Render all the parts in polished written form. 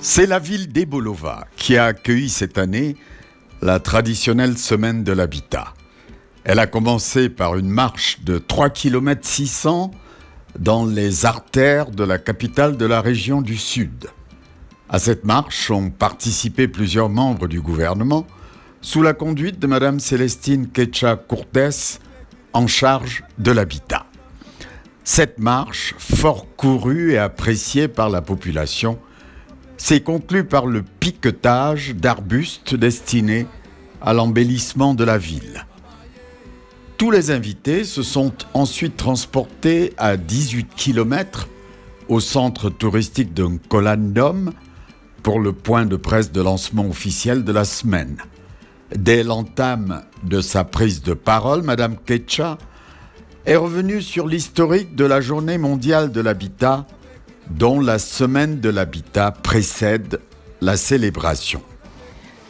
C'est la ville d'Ebolova qui a accueilli cette année la traditionnelle semaine de l'habitat. Elle a commencé par une marche de 3 km 600 dans les artères de la capitale de la région du Sud. À cette marche ont participé plusieurs membres du gouvernement sous la conduite de Mme Célestine Quecha Cortés, en charge de l'habitat. Cette marche, fort courue et appréciée par la population, s'est conclue par le piquetage d'arbustes destinés à l'embellissement de la ville. Tous les invités se sont ensuite transportés à 18 km au centre touristique de Nkolandom pour le point de presse de lancement officiel de la semaine. Dès l'entame de sa prise de parole, Mme Quecha est revenue sur l'historique de la Journée mondiale de l'habitat, dont la semaine de l'habitat précède la célébration.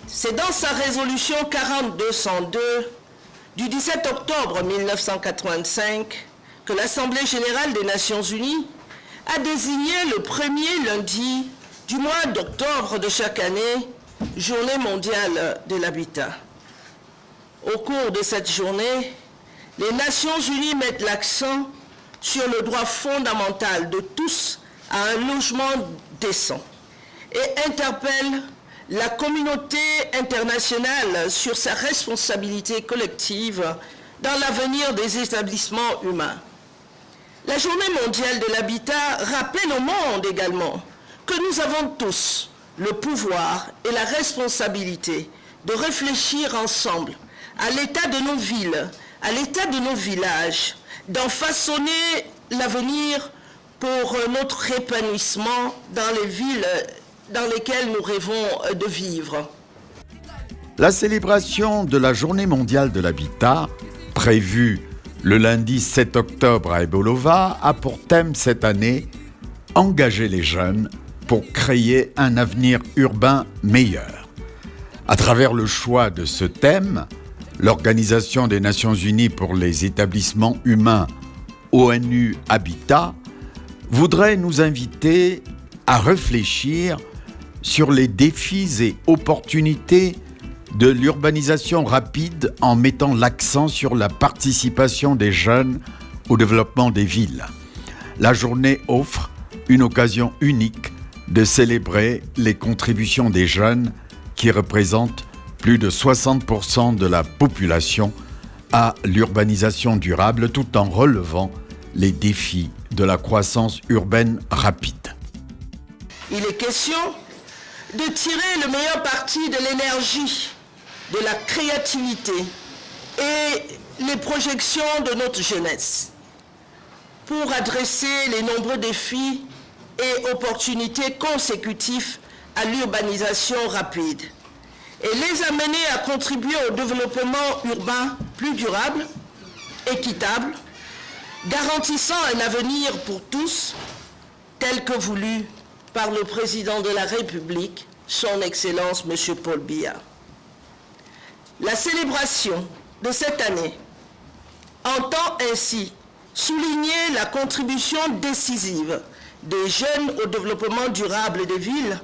C'est dans sa résolution 4202 du 17 octobre 1985 que l'Assemblée générale des Nations unies a désigné le premier lundi du mois d'octobre de chaque année Journée mondiale de l'habitat. Au cours de cette journée, les Nations unies mettent l'accent sur le droit fondamental de tous à un logement décent et interpellent la communauté internationale sur sa responsabilité collective dans l'avenir des établissements humains. La Journée mondiale de l'habitat rappelle au monde également que nous avons tous le pouvoir et la responsabilité de réfléchir ensemble à l'état de nos villes, à l'état de nos villages, d'en façonner l'avenir pour notre épanouissement dans les villes dans lesquelles nous rêvons de vivre. La célébration de la Journée mondiale de l'habitat, prévue le lundi 7 octobre à Ebolova, a pour thème cette année « Engager les jeunes pour créer un avenir urbain meilleur ». À travers le choix de ce thème, l'Organisation des Nations Unies pour les établissements humains, ONU Habitat, voudrait nous inviter à réfléchir sur les défis et opportunités de l'urbanisation rapide en mettant l'accent sur la participation des jeunes au développement des villes. La journée offre une occasion unique de célébrer les contributions des jeunes qui représentent plus de 60% de la population à l'urbanisation durable tout en relevant les défis de la croissance urbaine rapide. Il est question de tirer le meilleur parti de l'énergie, de la créativité et les projections de notre jeunesse pour adresser les nombreux défis et opportunités consécutifs à l'urbanisation rapide et les amener à contribuer au développement urbain plus durable, équitable, garantissant un avenir pour tous, tel que voulu par le président de la République, son Excellence M. Paul Biya. La célébration de cette année entend ainsi souligner la contribution décisive des jeunes au développement durable des villes,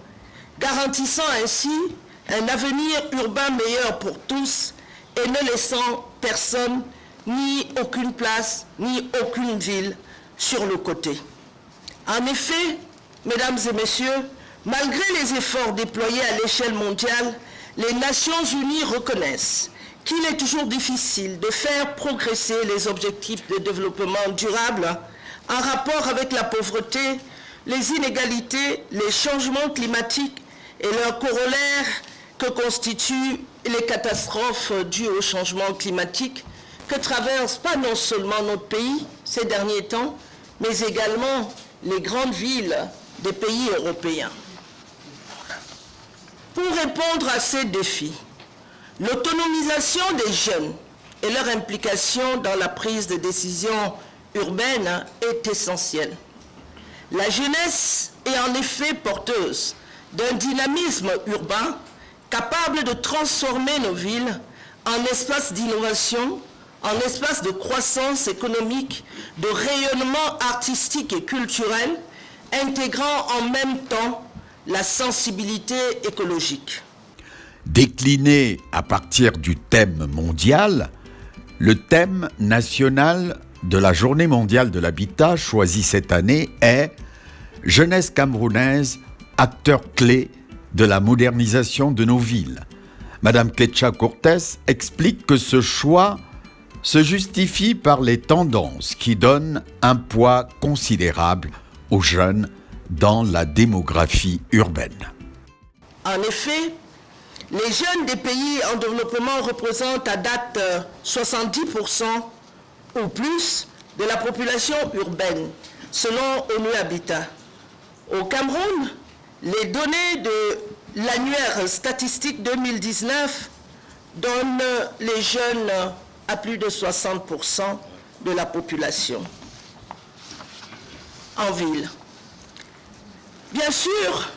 garantissant ainsi un avenir urbain meilleur pour tous et ne laissant personne, ni aucune place, ni aucune ville sur le côté. En effet, mesdames et messieurs, malgré les efforts déployés à l'échelle mondiale, les Nations Unies reconnaissent qu'il est toujours difficile de faire progresser les objectifs de développement durable en rapport avec la pauvreté, les inégalités, les changements climatiques et leurs corollaires que constituent les catastrophes dues au changement climatique que traversent pas non seulement notre pays ces derniers temps, mais également les grandes villes des pays européens. Pour répondre à ces défis, l'autonomisation des jeunes et leur implication dans la prise de décision urbaine est essentielle. La jeunesse est en effet porteuse d'un dynamisme urbain capable de transformer nos villes en espaces d'innovation, en espaces de croissance économique, de rayonnement artistique et culturel, intégrant en même temps la sensibilité écologique. Décliné à partir du thème mondial, le thème national de la Journée mondiale de l'habitat choisi cette année est « Jeunesse camerounaise, acteur clé de la modernisation de nos villes ». Madame Ketcha Cortés explique que ce choix se justifie par les tendances qui donnent un poids considérable aux jeunes dans la démographie urbaine. En effet, les jeunes des pays en développement représentent à date 70% ou plus de la population urbaine, selon ONU Habitat. Au Cameroun, les données de l'annuaire statistique 2019 donnent les jeunes à plus de 60% de la population en ville. Bien sûr,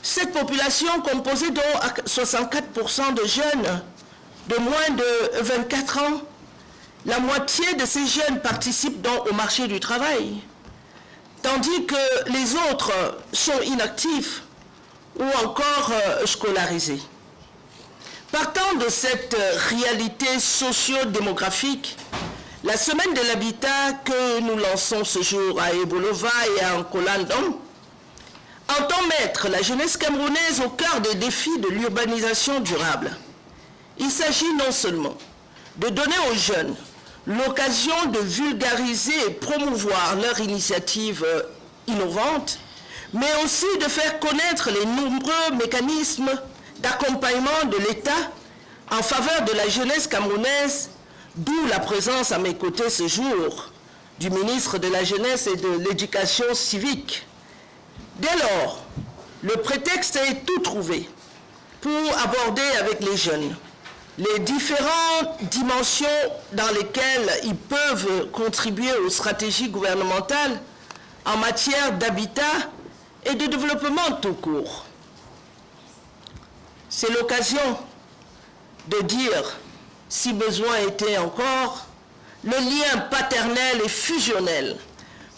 cette population composée dont 64% de jeunes de moins de 24 ans, la moitié de ces jeunes participent donc au marché du travail, tandis que les autres sont inactifs ou encore scolarisés. Partant de cette réalité socio-démographique, la semaine de l'habitat que nous lançons ce jour à Ebolova et à Nkolandong entend mettre la jeunesse camerounaise au cœur des défis de l'urbanisation durable. Il s'agit non seulement de donner aux jeunes l'occasion de vulgariser et promouvoir leurs initiatives innovantes, mais aussi de faire connaître les nombreux mécanismes d'accompagnement de l'État en faveur de la jeunesse camerounaise, d'où la présence à mes côtés ce jour du ministre de la Jeunesse et de l'Éducation civique. Dès lors, le prétexte est tout trouvé pour aborder avec les jeunes les différentes dimensions dans lesquelles ils peuvent contribuer aux stratégies gouvernementales en matière d'habitat et de développement tout court. C'est l'occasion de dire, si besoin était encore, le lien paternel et fusionnel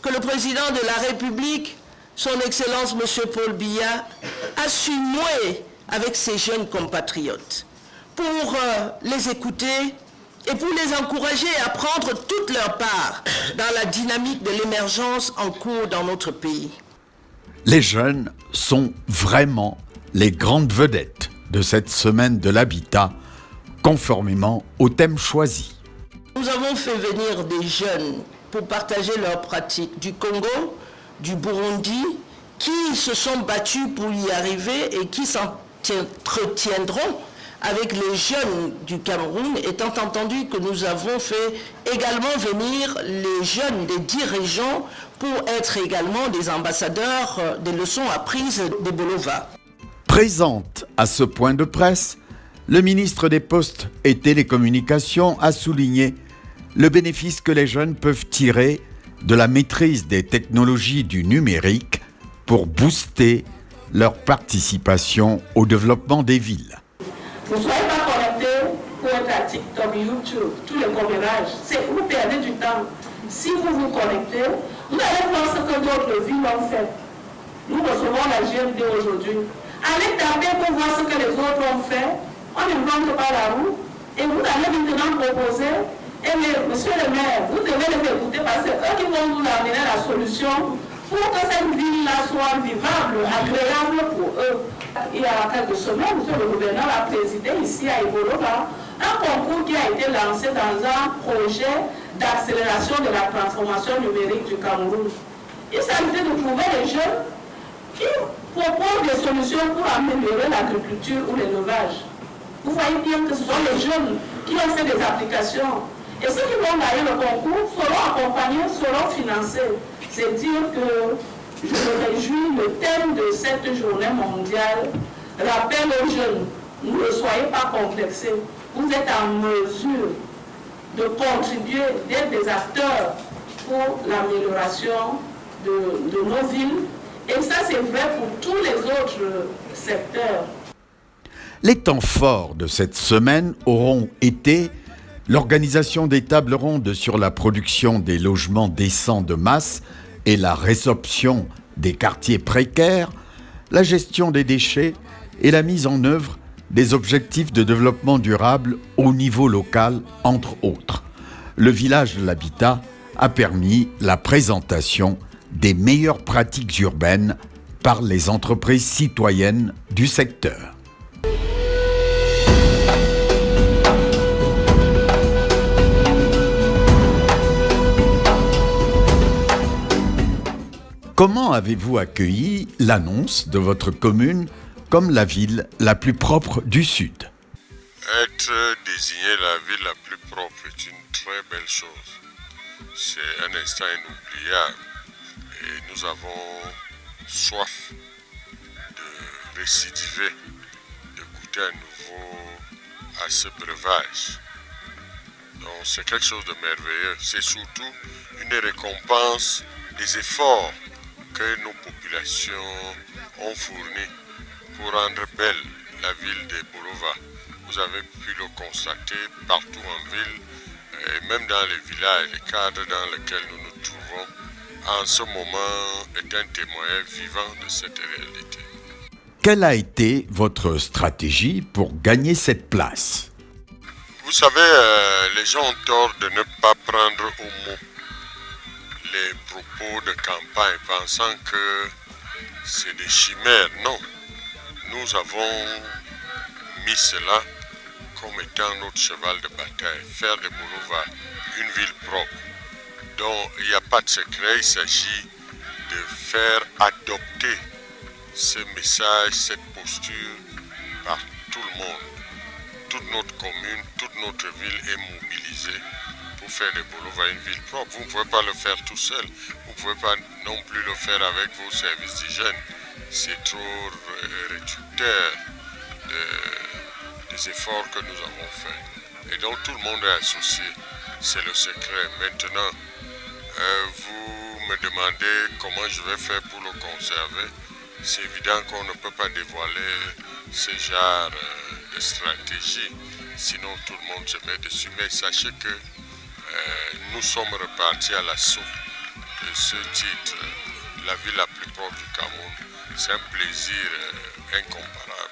que le président de la République, son Excellence M. Paul Biya, a su nouer avec ses jeunes compatriotes pour les écouter et pour les encourager à prendre toute leur part dans la dynamique de l'émergence en cours dans notre pays. Les jeunes sont vraiment les grandes vedettes de cette semaine de l'habitat, conformément au thème choisi. Nous avons fait venir des jeunes pour partager leurs pratiques du Congo, du Burundi, qui se sont battus pour y arriver et qui s'entretiendront avec les jeunes du Cameroun, étant entendu que nous avons fait également venir les jeunes des 10 régions pour être également des ambassadeurs des leçons apprises d'Ebolova. Présente à ce point de presse, le ministre des Postes et Télécommunications a souligné le bénéfice que les jeunes peuvent tirer de la maîtrise des technologies du numérique pour booster leur participation au développement des villes. Ne soyez pas connectés pour être à TikTok, YouTube, tous les commérages. Vous perdez du temps. Si vous vous connectez, vous allez voir ce que d'autres villes ont fait. Nous recevons la GMD aujourd'hui. Allez taper pour voir ce que les autres ont fait. On n'invente pas la roue. Et vous allez maintenant proposer. Et monsieur le maire, vous devez les écouter parce que eux qui vont nous amener la solution pour que cette ville-là soit vivable, agréable pour eux. Il y a quelques semaines, monsieur le gouverneur a présidé ici à Ebolova un concours qui a été lancé dans un projet d'accélération de la transformation numérique du Cameroun. Il s'agissait de trouver des jeunes qui proposent des solutions pour améliorer l'agriculture ou l'élevage. Vous voyez bien que ce sont les jeunes qui ont fait des applications. Et ceux qui vont gagner le concours seront accompagnés, seront financés. C'est dire que je me réjouis, le thème de cette journée mondiale rappelle aux jeunes, ne soyez pas complexés. Vous êtes en mesure de contribuer, d'être des acteurs pour l'amélioration de nos villes. Et ça, c'est vrai pour tous les autres secteurs. Les temps forts de cette semaine auront été l'organisation des tables rondes sur la production des logements décents de masse et la résorption des quartiers précaires, la gestion des déchets et la mise en œuvre des objectifs de développement durable au niveau local, entre autres. Le village de l'habitat a permis la présentation des meilleures pratiques urbaines par les entreprises citoyennes du secteur. Comment avez-vous accueilli l'annonce de votre commune comme la ville la plus propre du Sud? Être désigné la ville la plus propre est une très belle chose. C'est un instant inoubliable et nous avons soif de récidiver, de goûter à nouveau à ce breuvage. Donc c'est quelque chose de merveilleux. C'est surtout une récompense des efforts que nos populations ont fournis pour rendre belle la ville de Bolova. Vous avez pu le constater partout en ville et même dans les villages, les cadres dans lesquels nous nous trouvons en ce moment est un témoin vivant de cette réalité. Quelle a été votre stratégie pour gagner cette place? Vous savez, les gens ont tort de ne pas prendre au mot les propos de campagne, pensant que c'est des chimères. Non, nous avons mis cela comme étant notre cheval de bataille, faire de Bolova une ville propre. Donc il n'y a pas de secret, il s'agit de faire adopter ce message, cette posture par tout le monde. Toute notre commune, toute notre ville est mobilisée pour faire de Bolova une ville propre. Vous ne pouvez pas le faire tout seul. Vous ne pouvez pas non plus le faire avec vos services d'hygiène. C'est trop réducteur des efforts que nous avons faits. Et donc tout le monde est associé. C'est le secret. Maintenant, vous me demandez comment je vais faire pour le conserver. C'est évident qu'on ne peut pas dévoiler ce genre de stratégie, sinon tout le monde se met dessus. Mais sachez que nous sommes repartis à l'assaut de ce titre, la ville la plus proche du Cameroun. C'est un plaisir incomparable.